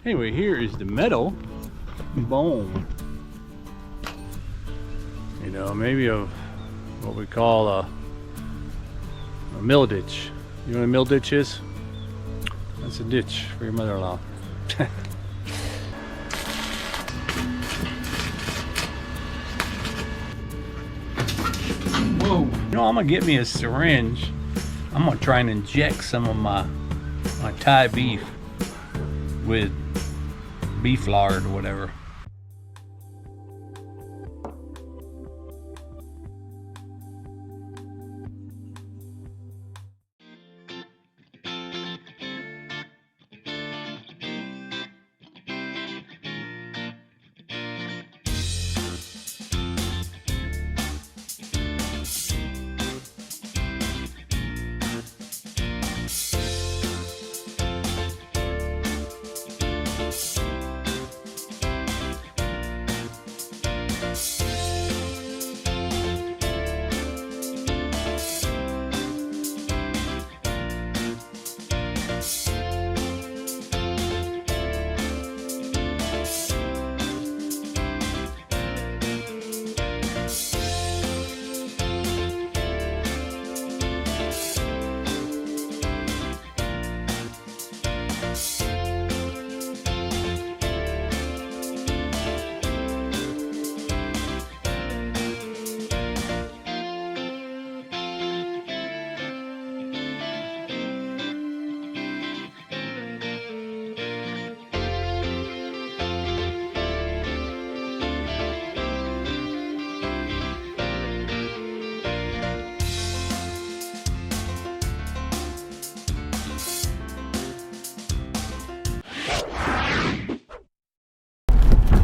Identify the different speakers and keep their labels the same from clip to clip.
Speaker 1: Anyway, here is the metal. Boom. You know, maybe a what we call a mill ditch. You know what a mill ditch is? That's a ditch for your mother-in-law. Whoa. You know, I'm gonna get me a syringe. I'm gonna try and inject some of my Thai beef with beef lard or whatever.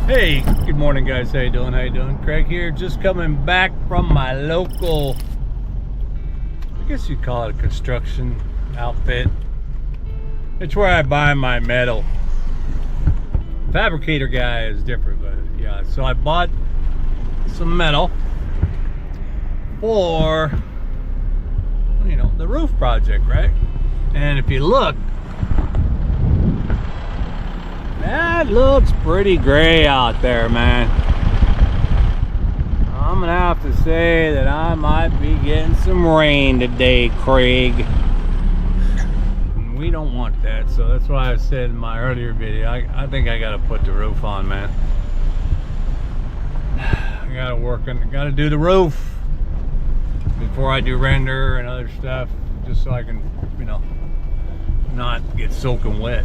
Speaker 1: Hey, good morning guys, how you doing? How you doing? Craig here, just coming back from my local, I guess you'd call it a construction outfit. It's where I buy my metal. Fabricator guy is different, but yeah, so I bought some metal for, you know, the roof project, right? And if you look, that looks pretty gray out there, man. I'm gonna have to say that I might be getting some rain today, Craig. We don't want that, so that's why I said in my earlier video, I think I gotta put the roof on, man. I gotta work on, gotta do the roof before I do render and other stuff, just so I can, you know, not get soaking wet.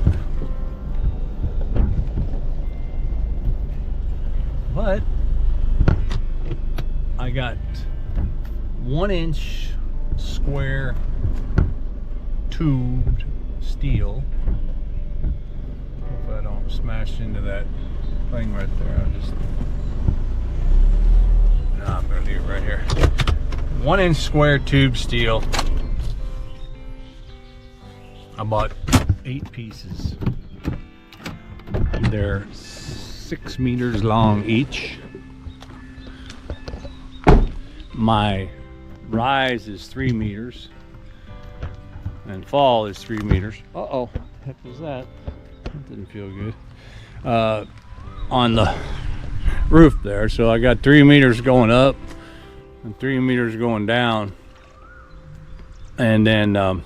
Speaker 1: But I got 1-inch square tubed steel. Hope I don't smash into that thing right there. I'm gonna leave it right here. 1-inch square tube steel. I bought 8 pieces. They're 6 meters long each. My rise is 3 meters and fall is 3 meters. Uh-oh, what the heck was that? That didn't feel good. On the roof there, so I got 3 meters going up and 3 meters going down, and then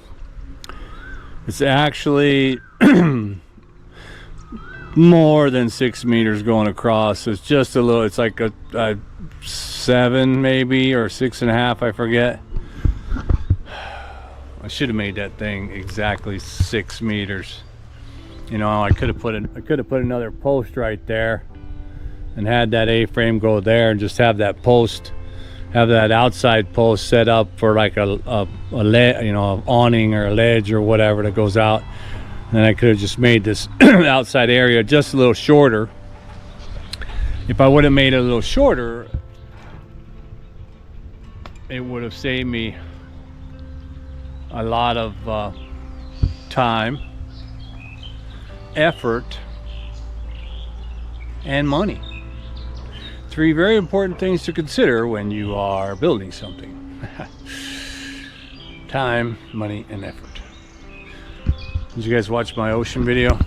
Speaker 1: it's actually more than 6 meters going across. It's just a little, it's like a 7 maybe, or 6.5, I forget. I should have made that thing exactly 6 meters. You know, I could have put another post right there and had that A-frame go there, and just have that post, have that outside post set up for like a you know, an awning or a ledge or whatever that goes out. And I could have just made this outside area just a little shorter. If I would have made it a little shorter, it would have saved me a lot of time, effort, and money. 3 very important things to consider when you are building something. Time, money, and effort. Did you guys watch my ocean video?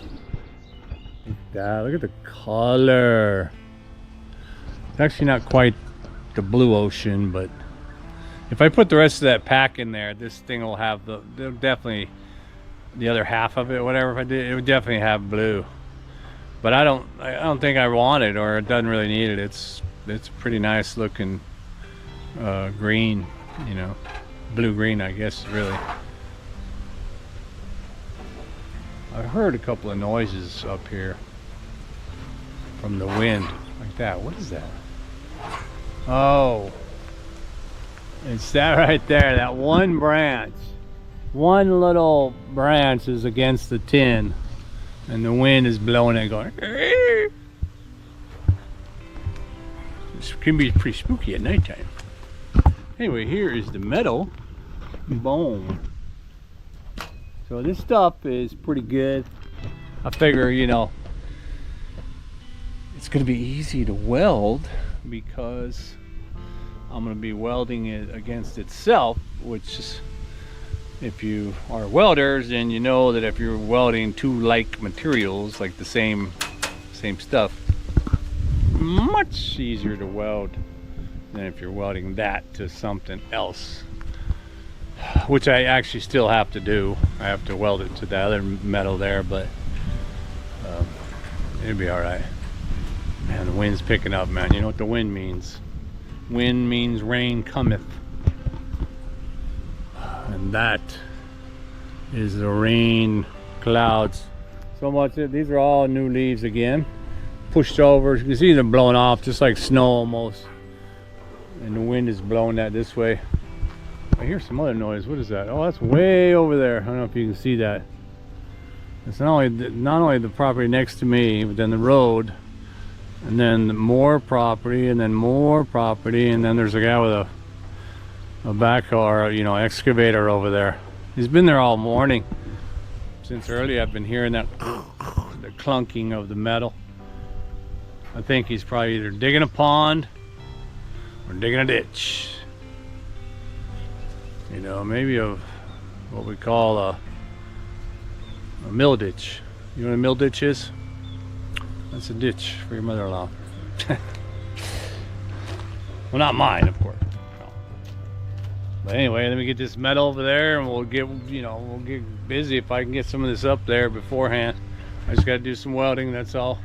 Speaker 1: that. Look at the color. It's actually not quite the blue ocean, but if I put the rest of that pack in there, this thing will have definitely the other half of it, whatever. If I did, it would definitely have blue. But I don't think I want it, or it doesn't really need it. It's pretty nice looking green, you know, blue green, I guess, really. I heard a couple of noises up here from the wind, like that. What is that? Oh, it's that right there. That one branch, one little branch is against the tin, and the wind is blowing it, going. This can be pretty spooky at nighttime. Anyway, here is the metal. Boom. So this stuff is pretty good. I figure, you know, it's gonna be easy to weld because I'm gonna be welding it against itself, which is, if you are welders, then you know that if you're welding two like materials, like the same stuff, much easier to weld than if you're welding that to something else, which I actually still have to do. I have to weld it to the other metal there, but it'll be all right. Man, the wind's picking up, man. You know what the wind means? Wind means rain cometh. And that is the rain clouds. So much, these are all new leaves again. Pushed over, you can see them blowing off just like snow almost. And the wind is blowing that this way. I hear some other noise. What is that? Oh, that's way over there. I don't know if you can see that. It's not only the property next to me, but then the road, and then more property, and then more property, and then there's a guy with a backhoe, or, you know, excavator over there. He's been there all morning. Since early, I've been hearing that the clunking of the metal. I think he's probably either digging a pond or digging a ditch. You know, maybe what we call a mill ditch. You know what a mill ditch is? That's a ditch for your mother-in-law. Well, not mine, of course. No. But anyway, let me get this metal over there, and we'll get busy. If I can get some of this up there beforehand, I just got to do some welding. That's all.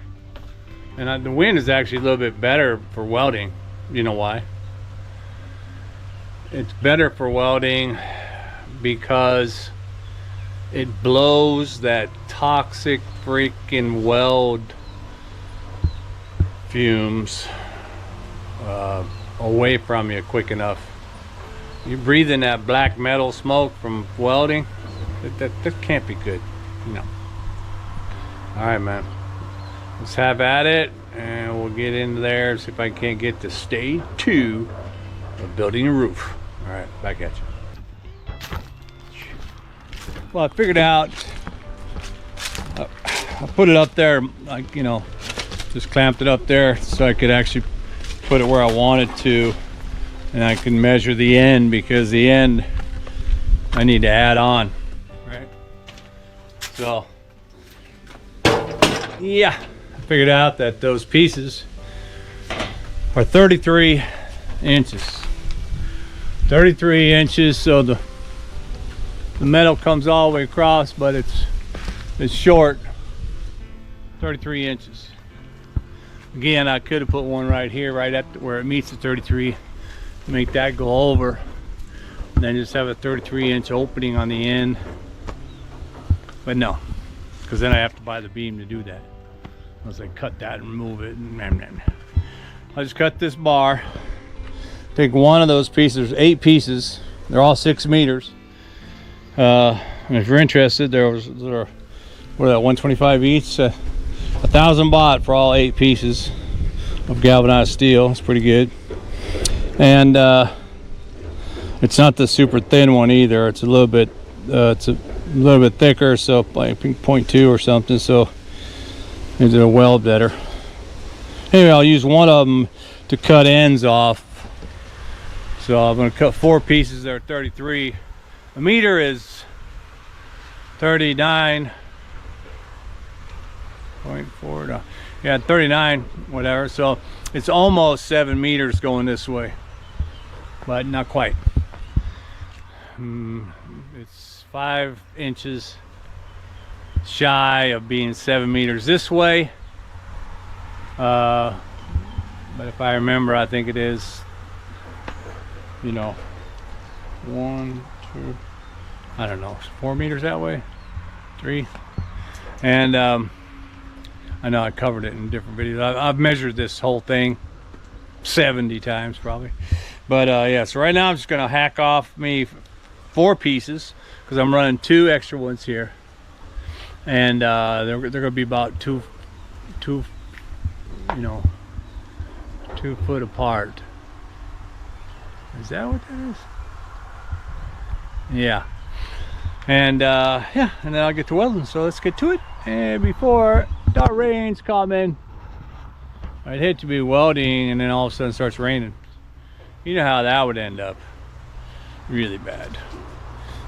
Speaker 1: And the wind is actually a little bit better for welding. You know why? It's better for welding because it blows that toxic freaking weld fumes away from you quick enough. You breathe in that black metal smoke from welding, that can't be good, you know. All right, man, let's have at it, and we'll get into there and see if I can't get to stage 2 of building a roof. All right, back at you. Well, I figured out, I put it up there, like, you know, just clamped it up there so I could actually put it where I wanted to, and I can measure the end, because the end I need to add on, right? So yeah, I figured out that those pieces are 33 inches. 33 inches, so the metal comes all the way across, but it's short. 33 inches. Again, I could have put one right here, right at where it meets the 33, make that go over, and then just have a 33-inch opening on the end. But no, because then I have to buy the beam to do that. Unless I cut that and move it. I just cut this bar. Take one of those pieces. There's 8 pieces. They're all 6 meters. And if you're interested, they're what are that, 125 each. 1,000 baht for all 8 pieces of galvanized steel. It's pretty good. And it's not the super thin one either. It's a little bit thicker, so like 0.2 or something. So it'll weld better. Anyway, I'll use one of them to cut ends off. So I'm going to cut 4 pieces that are 33. A meter is 39. 39.4 no, yeah, 39 whatever, so it's almost 7 meters going this way, but not quite. It's 5 inches shy of being 7 meters this way, but if I remember, I think it is, you know, 1, 2, I don't know, 4 meters that way, 3. And I know I covered it in different videos. I've measured this whole thing 70 times probably, but yeah, so right now I'm just gonna hack off me 4 pieces because I'm running 2 extra ones here, and they're gonna be about two you know, 2 foot apart. Is that what that is? Yeah. And yeah, and then I'll get to welding, so let's get to it. And before the rain's coming, I'd hate to be welding and then all of a sudden starts raining. You know how that would end up. Really bad.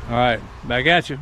Speaker 1: All right, back at you.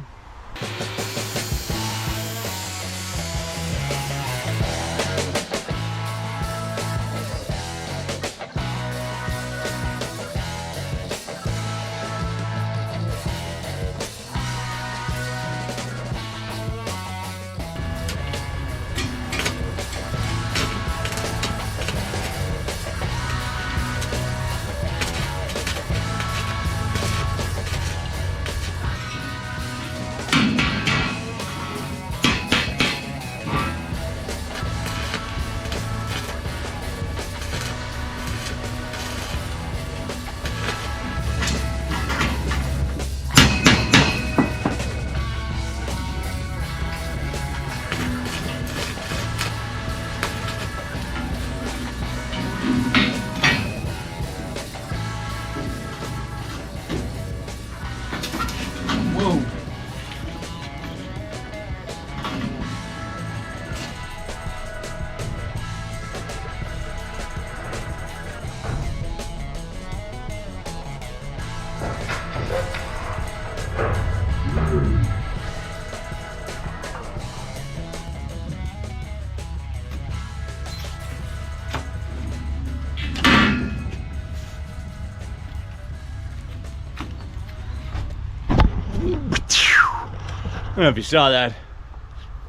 Speaker 1: I don't know if you saw that.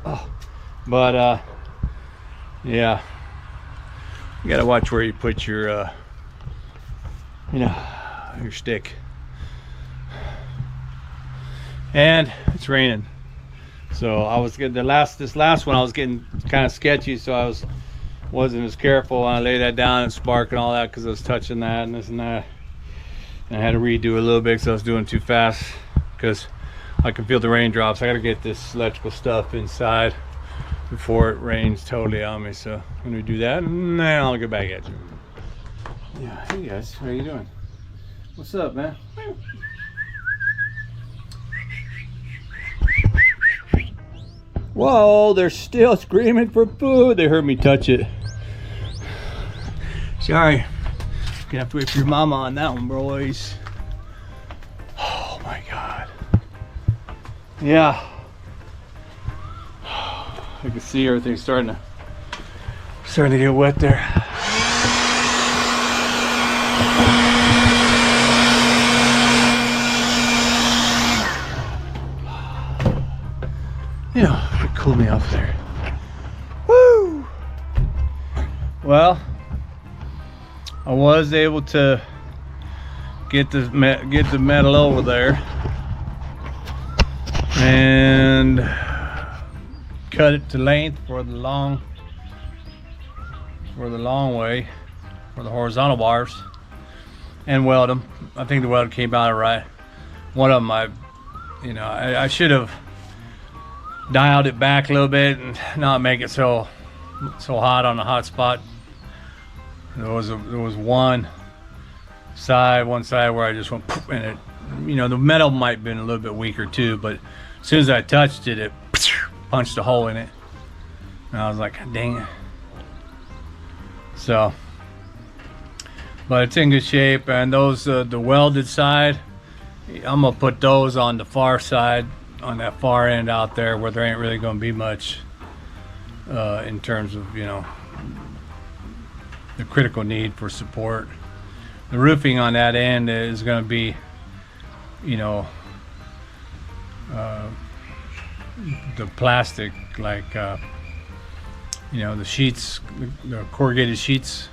Speaker 1: Oh, but yeah, you gotta watch where you put your you know, your stick. And it's raining, so I was getting this last one I was getting kind of sketchy, so I wasn't as careful when I laid that down and spark and all that, because I was touching that and this and that, and I had to redo a little bit because I was doing too fast, because I can feel the raindrops. I gotta get this electrical stuff inside before it rains totally on me, so I'm gonna do that and then I'll get back at you. Yeah, hey guys, how you doing? What's up, man? Whoa, they're still screaming for food. They heard me touch it. Sorry, gonna have to wait for your mama on that one, boys. Oh my god. Yeah, I can see everything starting to get wet there. You know, it cooled me off there. Woo! Well, I was able to get the metal over there and cut it to length for the long way, for the horizontal bars, and weld them. I think the weld came out right. One of them, I should have dialed it back a little bit and not make it so hot on the hot spot. There was one side where I just went poof, and it, the metal might have been a little bit weaker too, but as soon as I touched it, it punched a hole in it, and I was like, dang it. So, but it's in good shape. And those the welded side, I'm gonna put those on the far side, on that far end out there where there ain't really gonna be much in terms of, you know, the critical need for support. The roofing on that end is going to be, you know, the plastic, like you know, the sheets, the corrugated sheets,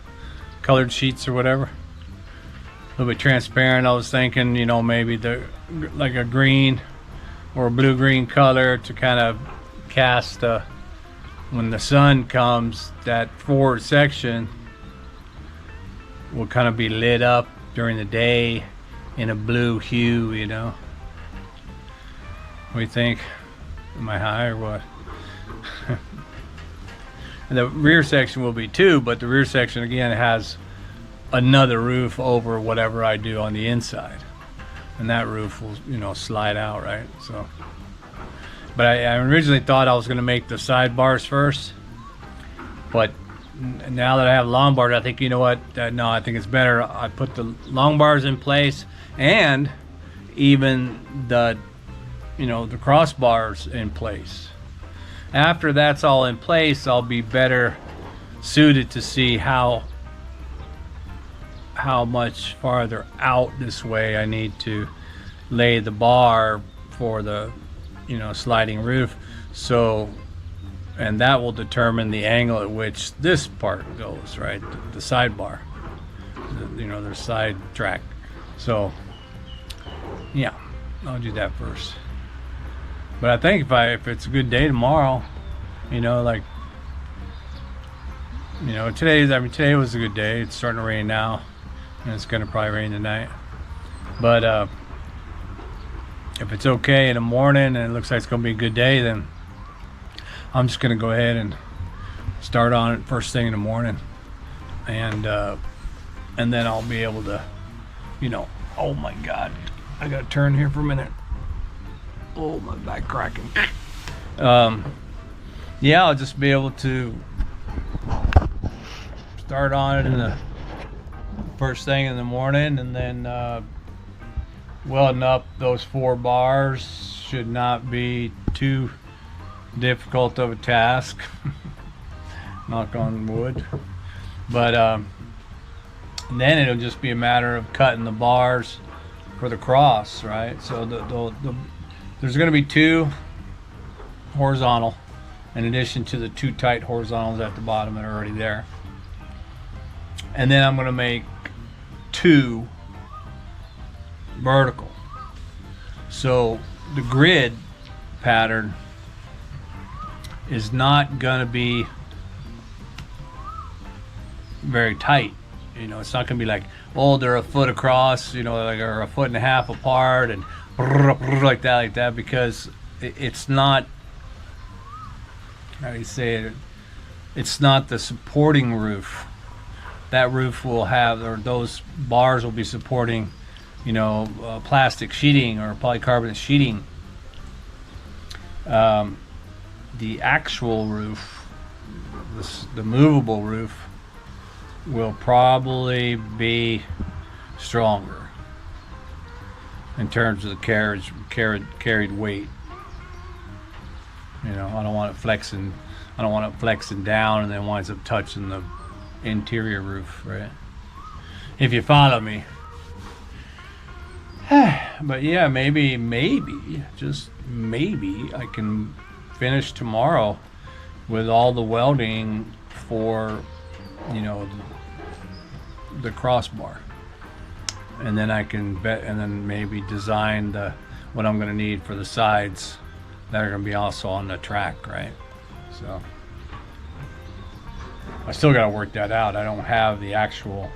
Speaker 1: colored sheets or whatever, a little bit transparent. I was thinking, you know, maybe like a green or a blue-green color to kind of cast when the sun comes, that forward section will kind of be lit up during the day in a blue hue, you know. What do you think? Am I high or what? And the rear section will be too, but the rear section again has another roof over whatever I do on the inside, and that roof will, you know, slide out, right? So, but I originally thought I was going to make the sidebars first, but now that I have long bars, I think, you know what, no, I think it's better I put the long bars in place, and even the, you know, the crossbars in place. After that's all in place, I'll be better suited to see how much farther out this way I need to lay the bar for the, you know, sliding roof. So, and that will determine the angle at which this part goes, right? The sidebar, you know, the side track. So, yeah, I'll do that first. But I think if it's a good day tomorrow, you know, like, you know, today was a good day. It's starting to rain now, and it's gonna probably rain tonight. But if it's okay in the morning and it looks like it's gonna be a good day, then I'm just gonna go ahead and start on it first thing in the morning, and then I'll be able to, you know, oh my God, I gotta turn here for a minute. Oh, my back cracking. Yeah, I'll just be able to start on it in the first thing in the morning, and then welding up those 4 bars should not be too difficult of a task. Knock on wood. But then it'll just be a matter of cutting the bars for the cross, right? So there's going to be 2 horizontal in addition to the 2 tight horizontals at the bottom that are already there. And then I'm going to make 2 vertical. So the grid pattern is not going to be very tight. You know, it's not going to be like, oh, they're a foot across, you know, like, or a foot and a half apart, and like that, because it's not, how do you say it, it's not the supporting roof. That roof will have, or those bars will be supporting, you know, plastic sheeting or polycarbonate sheeting. The actual roof, the movable roof, will probably be stronger in terms of the carried weight. You know, I don't want it flexing. I don't want it flexing down and then winds up touching the interior roof, right? If you follow me. But yeah, maybe, just maybe, I can finish tomorrow with all the welding for, you know, the crossbar, and then I can and then maybe design what I'm going to need for the sides that are going to be also on the track, right? So I still got to work that out. I don't have the actual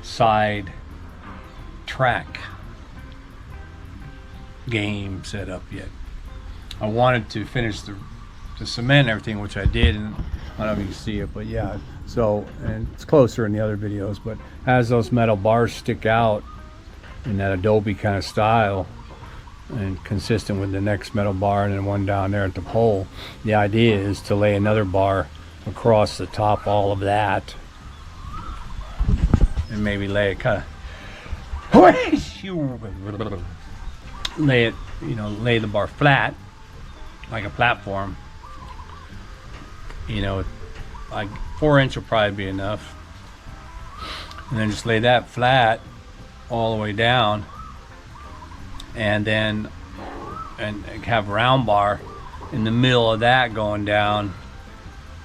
Speaker 1: side track game set up yet. I wanted to finish the cement and everything, which I did, and I don't know if you can see it, but yeah. So, and it's closer in the other videos, but as those metal bars stick out in that Adobe kind of style and consistent with the next metal bar and then one down there at the pole, the idea is to lay another bar across the top, all of that, and maybe lay it kind of lay it, you know, lay the bar flat like a platform, you know, like 4-inch will probably be enough. And then just lay that flat all the way down, and then have a round bar in the middle of that going down,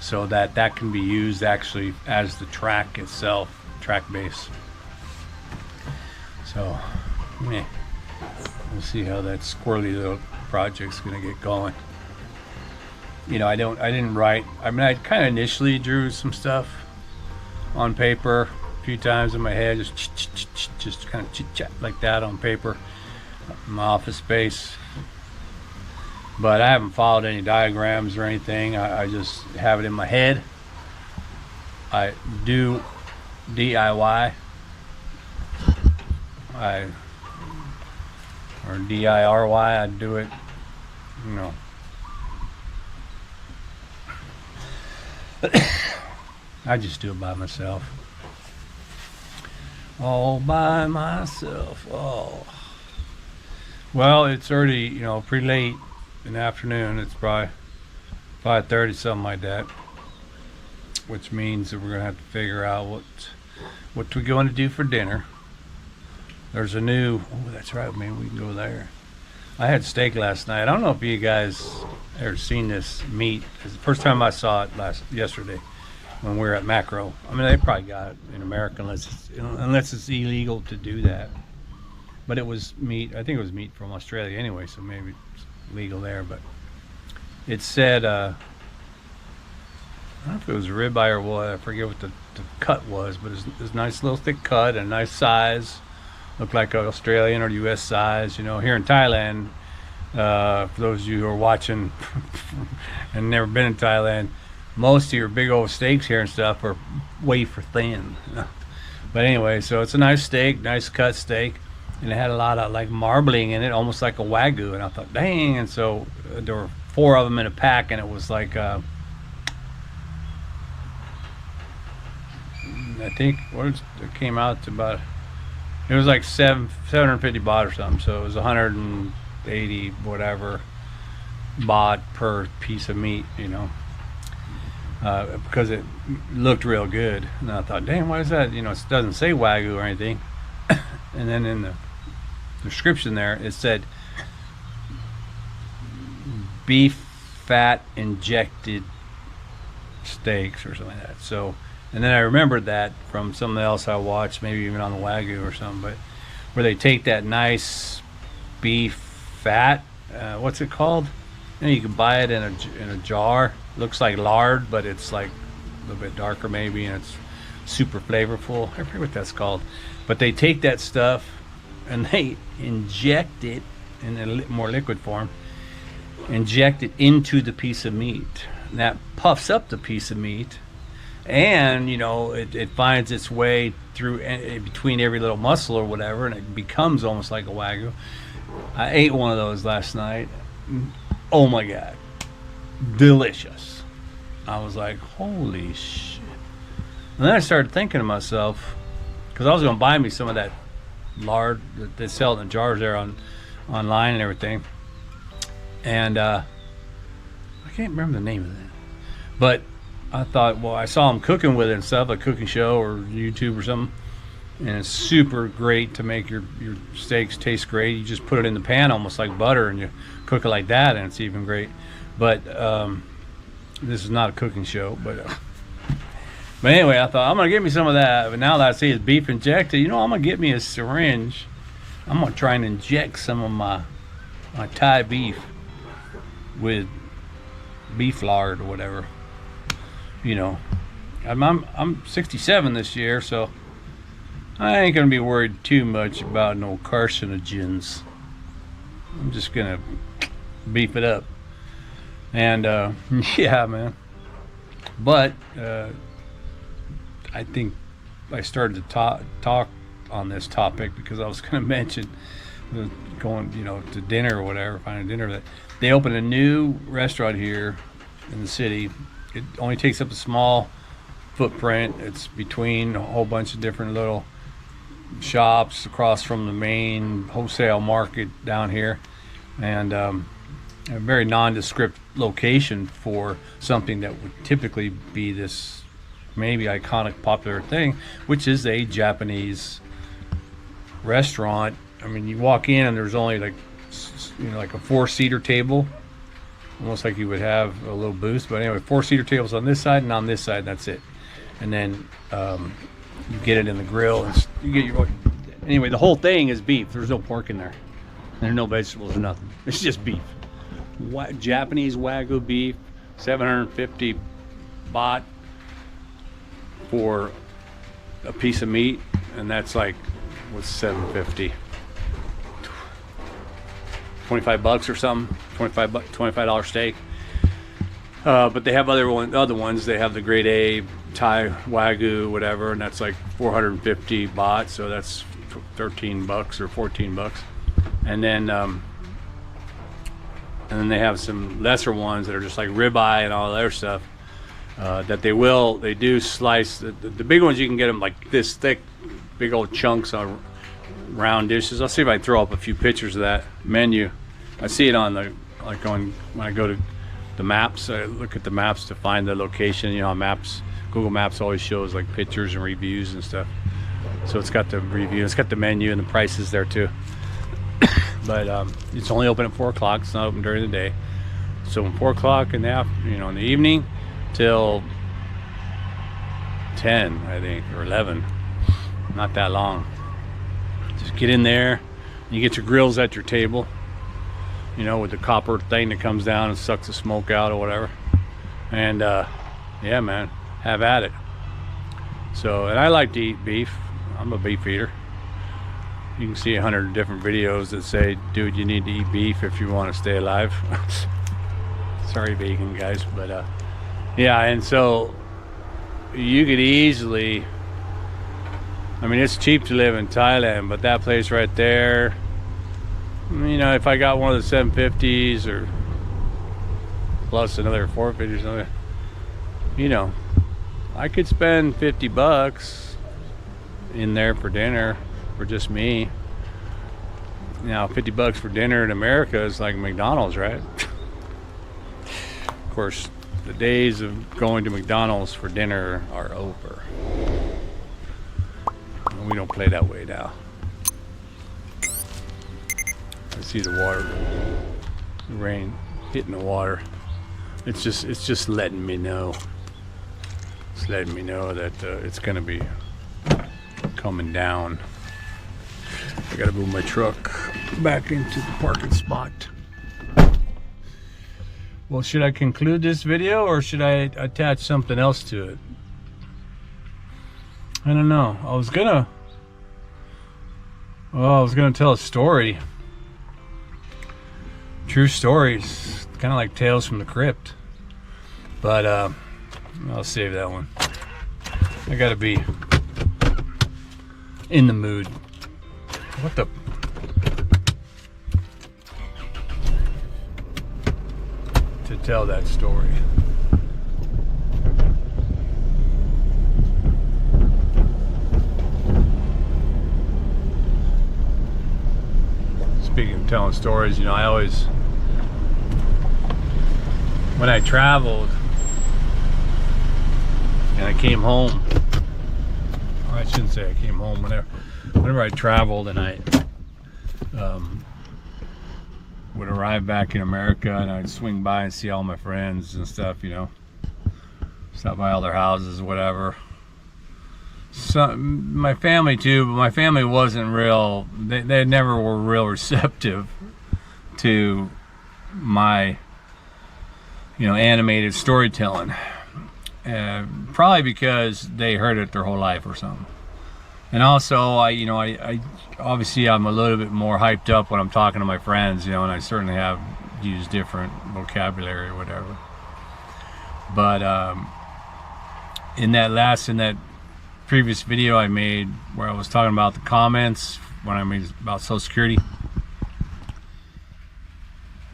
Speaker 1: so that that can be used actually as the track itself, track base. So we'll see how that squirrely little project's gonna get going. You know, I didn't write. I mean, I kind of initially drew some stuff on paper a few times in my head, just kind of chit chat like that on paper in my office space. But I haven't followed any diagrams or anything. I just have it in my head. I do DIY. Or DIRY. I do it, you know. I just do it by myself. All by myself. Oh. Well, it's already, you know, pretty late in the afternoon. It's probably 5:30, something like that. Which means that we're gonna have to figure out what we're going to do for dinner. There's a new, oh, that's right, man, we can go there. I had steak last night. I don't know if you guys ever seen this meat. It's the first time I saw it yesterday when we were at Macro. I mean, they probably got it in America unless it's illegal to do that. But it was meat. I think it was meat from Australia anyway, so maybe it's legal there. But it said, I don't know if it was ribeye or what. I forget what the cut was, but it's a nice little thick cut and a nice size. Looked like an Australian or US size. You know, here in Thailand, for those of you who are watching and never been in Thailand, most of your big old steaks here and stuff are wafer thin. But anyway, so it's a nice steak, nice cut steak, and it had a lot of like marbling in it, almost like a Wagyu. And I thought, dang! And so there were 4 of them in a pack, and it was like I think it came out to about. It was like 750 baht or something, so it was 180 whatever baht per piece of meat, you know, because it looked real good. And I thought, damn, why is that? You know, it doesn't say Wagyu or anything. And then in the description there, it said beef fat injected steaks or something like that. So. And then I remembered that from something else I watched, maybe even on the Wagyu or something, but where they take that nice beef fat, what's it called? You know, you can buy it in a jar. Looks like lard, but it's like a little bit darker maybe, and it's super flavorful. I forget what that's called. But they take that stuff and they inject it in a more liquid form, inject it into the piece of meat. And that puffs up the piece of meat. And you know, it finds its way through between every little muscle or whatever, and it becomes almost like a Wagyu. I ate one of those last night. Oh my god, delicious! I was like, holy shit! And then I started thinking to myself, because I was going to buy me some of that lard that they sell in the jars there online and everything, and I can't remember the name of that, but I thought, well, I saw them cooking with it and stuff, a cooking show or YouTube or something, and it's super great to make your steaks taste great. You just put it in the pan almost like butter and you cook it like that, and it's even great. But this is not a cooking show, but anyway, I thought I'm gonna get me some of that. But now that I see it's beef injected, you know, I'm gonna get me a syringe. I'm gonna try and inject some of my Thai beef with beef lard or whatever. You know, I'm 67 this year, so I ain't gonna be worried too much about no carcinogens. I'm just gonna beef it up, and yeah, man. But I think I started to talk on this topic because I was gonna mention going, you know, to dinner or whatever, finding dinner. That they opened a new restaurant here in the city. It only takes up a small footprint. It's between a whole bunch of different little shops across from the main wholesale market down here, and a very nondescript location for something that would typically be this maybe iconic popular thing, which is a Japanese restaurant. I mean, you walk in and there's only like, you know, like a 4-seater table, almost like you would have a little booth. But anyway, 4-seater tables on this side and on this side, and that's it. And then you get it in the grill and you get your, anyway, the whole thing is beef. There's no pork in there. There's no vegetables or nothing. It's just beef. Japanese Wagyu beef, 750 baht for a piece of meat, and that's like, what's 750? 25 bucks or something. $25 steak. But they have other ones. They have the grade A Thai Wagyu, whatever, and that's like 450 baht, so that's 13 bucks or 14 bucks. And then they have some lesser ones that are just like ribeye and all the other stuff that they do slice. The big ones, you can get them like this thick, big old chunks on round dishes. I'll see if I can throw up a few pictures of that menu. I see it on when I go to the maps. I look at the maps to find the location. You know, maps, Google Maps always shows like pictures and reviews and stuff. So it's got the review, it's got the menu and the prices there too. But it's only open at 4 o'clock. It's not open during the day. So from 4 o'clock in the in the evening till 10, I think, or 11. Not that long. Just get in there. You get your grills at your table. You know, with the copper thing that comes down and sucks the smoke out or whatever. And yeah, man, have at it. So, and I like to eat beef. I'm a beef eater. You can see 100 different videos that say, dude, you need to eat beef if you want to stay alive. Sorry, vegan guys, but yeah, and so you could easily, I mean, it's cheap to live in Thailand, but that place right there, you know, if I got one of the 750s or plus another 450 or something, you know, I could spend 50 bucks in there for dinner for just me. Now 50 bucks for dinner in America is like McDonald's, right? Of course, the days of going to McDonald's for dinner are over. We don't play that way now. I see the water, the rain hitting the water. It's just letting me know. It's letting me know that it's gonna be coming down. I gotta move my truck back into the parking spot. Well, should I conclude this video or should I attach something else to it? I don't know. I was gonna tell a story. True stories, kind of like Tales from the Crypt. But I'll save that one. I gotta be in the mood. What the? To tell that story. Speaking of telling stories, you know, I always, when I traveled and I came home, or I shouldn't say I came home, whenever I traveled and I would arrive back in America and I'd swing by and see all my friends and stuff, you know, stop by all their houses, whatever. My family too, but my family wasn't real, they never were real receptive to my, you know, animated storytelling. Probably because they heard it their whole life or something. And also, I obviously I'm a little bit more hyped up when I'm talking to my friends, you know, and I certainly have used different vocabulary or whatever. But in that previous video I made where I was talking about the comments when I made about Social Security,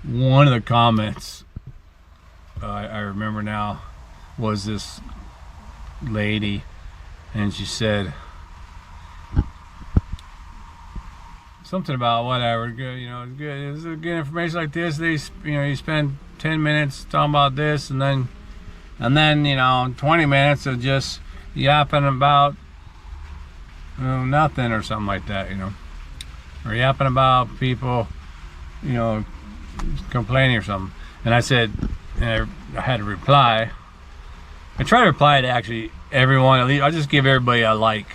Speaker 1: one of the comments I remember now was this lady, and she said something about whatever, good, you know, good. It's good information like this. They, you know, you spend 10 minutes talking about this, and then you know, 20 minutes of just yapping about, you know, nothing or something like that, you know, or yapping about people, you know, complaining or something. And I said, and I had to reply. I try to reply to actually everyone. At least I just give everybody a like.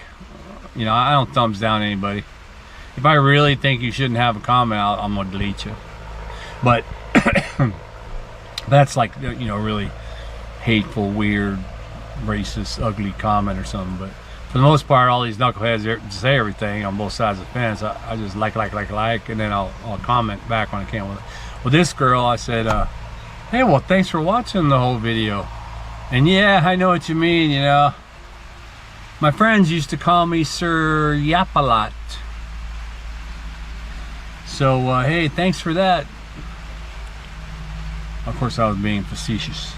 Speaker 1: You know, I don't thumbs down anybody. If I really think you shouldn't have a comment, I'm gonna delete you. But that's like, you know, really hateful, weird, racist, ugly comment or something. But for the most part, all these knuckleheads say everything on both sides of the fence. I just like, and then I'll comment back when I can. Well, this girl, I said, hey, well, thanks for watching the whole video. And yeah, I know what you mean, you know. My friends used to call me Sir Yap-a-lot. So, hey, thanks for that. Of course, I was being facetious.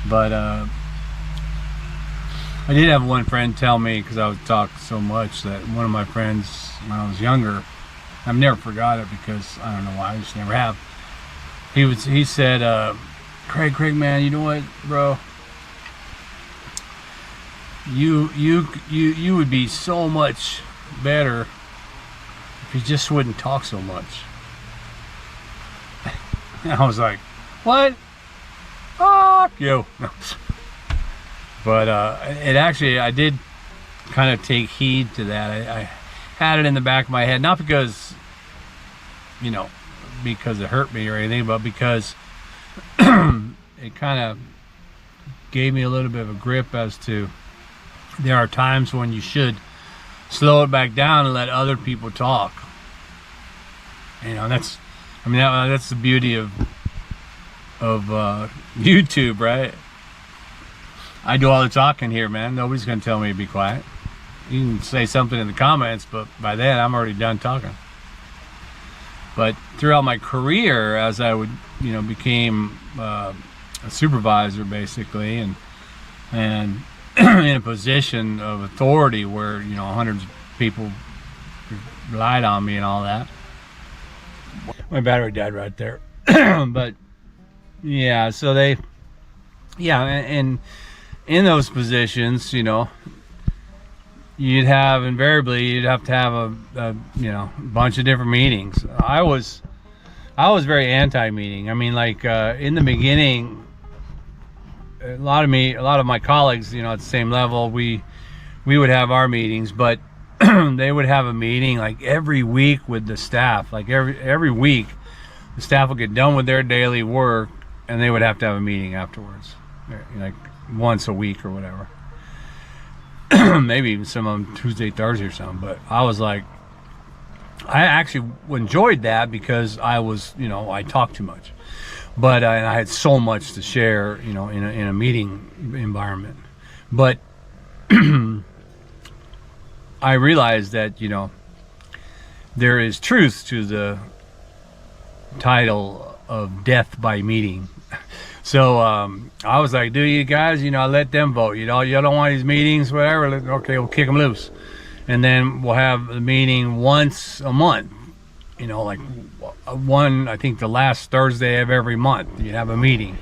Speaker 1: But, I did have one friend tell me, because I would talk so much, that one of my friends, when I was younger, I've never forgot it because I don't know why, I just never have. He said, Craig, man, you know what, bro? You would be so much better if you just wouldn't talk so much. And I was like, what? Fuck you. But it actually, I did kind of take heed to that. I had it in the back of my head, not because, you know, because it hurt me or anything, but because it kind of gave me a little bit of a grip as to there are times when you should slow it back down and let other people talk. You know, that's, I mean, that's the beauty of YouTube, right? I do all the talking here, man. Nobody's gonna tell me to be quiet. You can say something in the comments, but by then I'm already done talking. But throughout my career, as I would, you know, became a supervisor basically, and in a position of authority where, you know, hundreds of people relied on me and all that. My battery died right there. But yeah, so they, yeah, and in those positions, you know, you'd have to have a you know, bunch of different meetings. I was very anti-meeting. I mean, like in the beginning, a lot of my colleagues, you know, at the same level, we would have our meetings, but they would have a meeting like every week with the staff. Like every week, the staff would get done with their daily work, and they would have to have a meeting afterwards, like once a week or whatever. Maybe even some of them Tuesday, Thursday or something. But I was like, I actually enjoyed that because I was, you know, I talked too much. But and I had so much to share, you know, in a meeting environment. But I realized that, you know, there is truth to the title of death by meeting. So I was like, do you guys, you know, let them vote. You know, you don't want these meetings, whatever. Okay, we'll kick them loose. And then we'll have a meeting once a month. You know, like one, I think the last Thursday of every month, you have a meeting.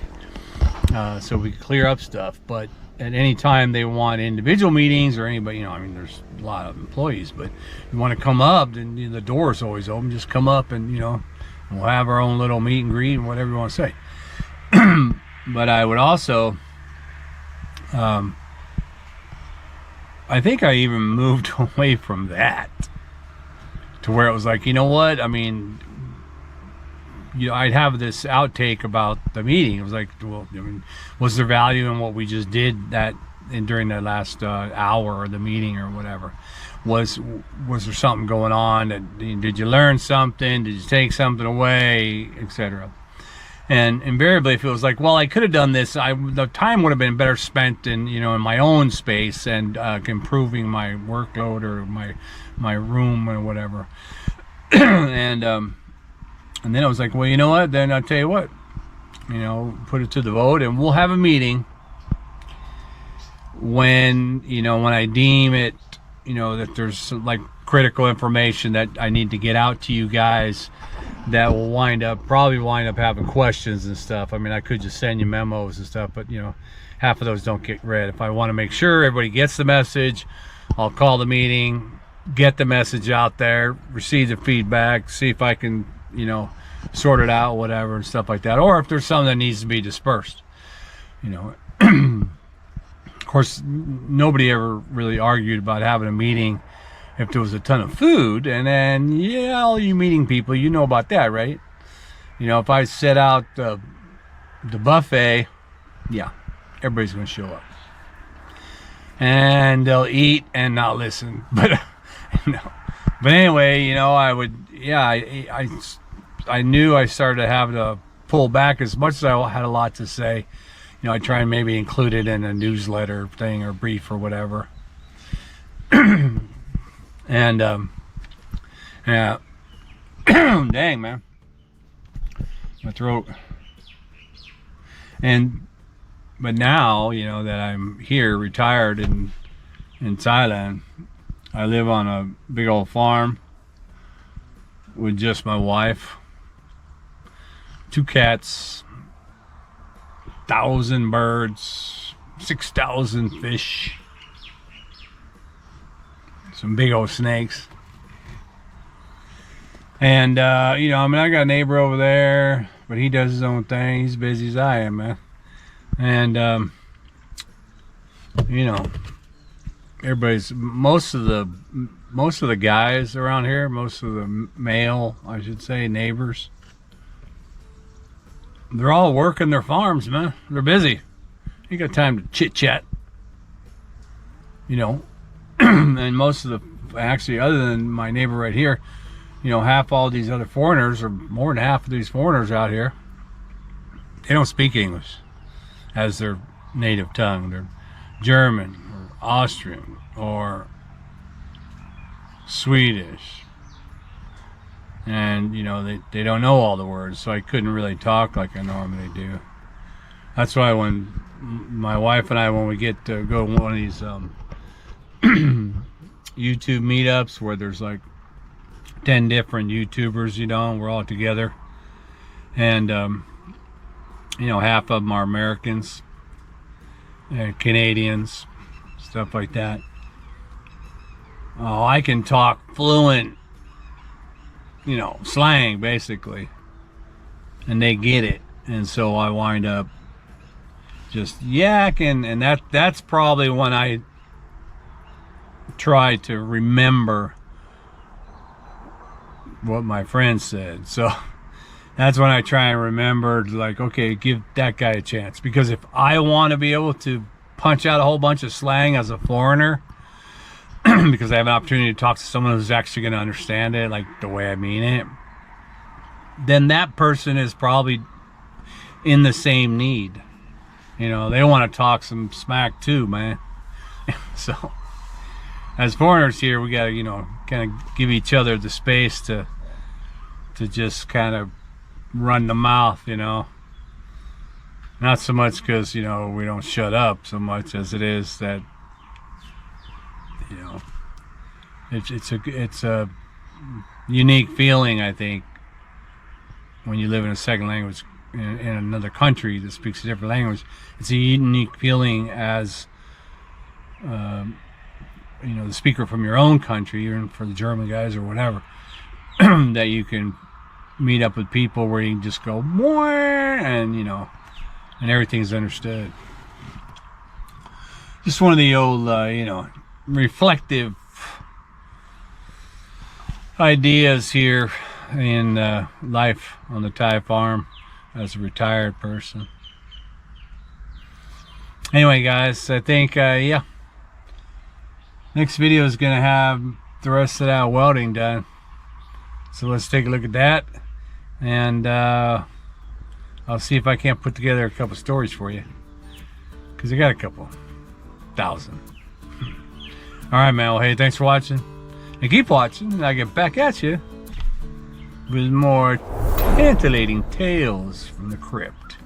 Speaker 1: So we clear up stuff. But at any time they want individual meetings or anybody, you know, I mean, there's a lot of employees, but you want to come up, then, you know, the door's always open. Just come up and, you know, we'll have our own little meet and greet and whatever you want to say. But I would also, I think I even moved away from that to where it was like, you know what, I mean, you know, I'd have this outtake about the meeting. It was like, well, I mean, was there value in what we just did during that last hour of the meeting or whatever? Was there something going on? Did you learn something? Did you take something away, etc.? And invariably, if it was like, well, I could have done this, the time would have been better spent in, you know, in my own space and improving my workload or my room or whatever. And then I was like, well, you know what? Then I'll tell you what, you know, put it to the vote, and we'll have a meeting when, you know, when I deem it, you know, that there's like critical information that I need to get out to you guys that will probably wind up having questions and stuff. I mean, I could just send you memos and stuff, but you know, half of those don't get read. If I want to make sure everybody gets the message, I'll call the meeting, get the message out there, receive the feedback, see if I can, you know, sort it out, whatever, and stuff like that. Or if there's something that needs to be dispersed, you know. Of course, nobody ever really argued about having a meeting if there was a ton of food. And then, yeah, all you meeting people, you know about that, right? You know, if I set out the buffet, yeah, everybody's going to show up. And they'll eat and not listen. But, no. But anyway, you know, I would, yeah, I knew I started to have to pull back as much as I had a lot to say. You know, I try and maybe include it in a newsletter thing or brief or whatever. And yeah, dang, man, my throat. But now, you know, that I'm here retired in Thailand, I live on a big old farm with just my wife, 2 cats, 1,000 birds, 6,000 fish, some big old snakes. And you know, I mean, I got a neighbor over there, but he does his own thing. He's busy as I am, man. And you know, most of the guys around here, most of the male, I should say, neighbors, they're all working their farms, man. They're busy. You got time to chit chat, you know. And most of actually, other than my neighbor right here, you know, half all these other foreigners, or more than half of these foreigners out here, they don't speak English as their native tongue. They're German or Austrian or Swedish. And, you know, they don't know all the words, so I couldn't really talk like I normally do. That's why when my wife and I, when we get to go to one of these YouTube meetups where there's like 10 different YouTubers, you know, and we're all together. And, you know, half of them are Americans and Canadians, stuff like that. Oh, I can talk fluent, you know, slang basically, and they get it. And so I wind up just yakking, and that's probably when I try to remember what my friend said. So that's when I try and remember, like, okay, give that guy a chance. Because if I want to be able to punch out a whole bunch of slang as a foreigner, because I have an opportunity to talk to someone who's actually going to understand it like the way I mean it, then that person is probably in the same need. You know, they want to talk some smack too, man. So as foreigners here, we got to, you know, kind of give each other the space to just kind of run the mouth, you know. Not so much because, you know, we don't shut up so much as it is that, you know, it's a unique feeling, I think, when you live in a second language in another country that speaks a different language. It's a unique feeling as you know, the speaker from your own country, even for the German guys or whatever, that you can meet up with people where you can just go more, and you know, and everything's understood. Just one of the old you know, reflective ideas here in life on the Thai farm as a retired person. Anyway, guys, I think yeah, next video is gonna have the rest of that welding done, so let's take a look at that, and I'll see if I can't put together a couple stories for you, because I got a couple thousand. All right, man. Well, hey, thanks for watching, and keep watching, and I'll get back at you with more tantalating tales from the crypt.